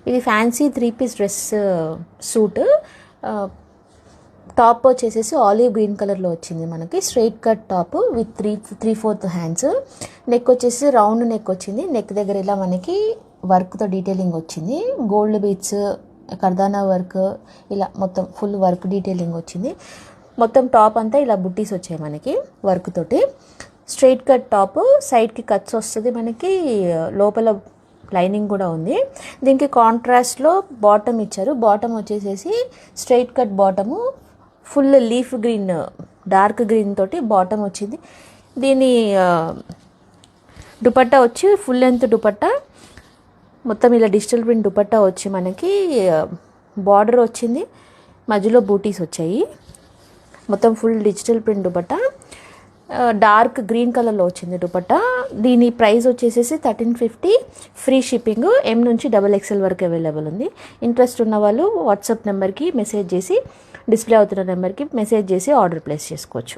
ఇది fancy 3-పీస్ dress suit. Top వచ్చేసేసి olive green కలర్లో వచ్చింది మనకి. Straight cut top with 3/4 hands. Neck వచ్చేసి రౌండ్ నెక్ వచ్చింది. నెక్ దగ్గర ఇలా మనకి వర్క్తో డీటెయిలింగ్ వచ్చింది. గోల్డ్ బీడ్స్, కర్దానా వర్క్, ఇలా మొత్తం ఫుల్ వర్క్ డీటెయిలింగ్ వచ్చింది. మొత్తం టాప్ అంతా ఇలా బుట్టీస్ వచ్చాయి మనకి వర్క్ తోటి. స్ట్రైట్ కట్ టాప్, సైడ్కి కట్స్ వస్తుంది మనకి, లోపల లైనింగ్ కూడా ఉంది. దీనికి కాంట్రాస్ట్లో బాటమ్ ఇచ్చారు. బాటమ్ వచ్చేసేసి straight cut bottom, full leaf green, dark green తోటి బాటమ్ వచ్చింది. దీని దుపట్టా వచ్చి ఫుల్ లెంత్ దుపట్టా, మొత్తం ఇలా డిజిటల్ ప్రింట్ దుపట్టా వచ్చి మనకి బార్డర్ వచ్చింది, మధ్యలో బూటీస్ వచ్చాయి. మొత్తం full digital print dupatta, dark green కలర్లో వచ్చింది దుపట్టా. దీని ప్రైస్ వచ్చేసేసి 1350, ఫ్రీ షిప్పింగ్. M నుంచి XXL వరకు అవైలబుల్ ఉంది. ఇంట్రెస్ట్ ఉన్న వాళ్ళు వాట్సాప్ నెంబర్కి మెసేజ్ చేసి, డిస్ప్లే అవుతున్న నెంబర్కి మెసేజ్ చేసి ఆర్డర్ ప్లేస్ చేసుకోవచ్చు.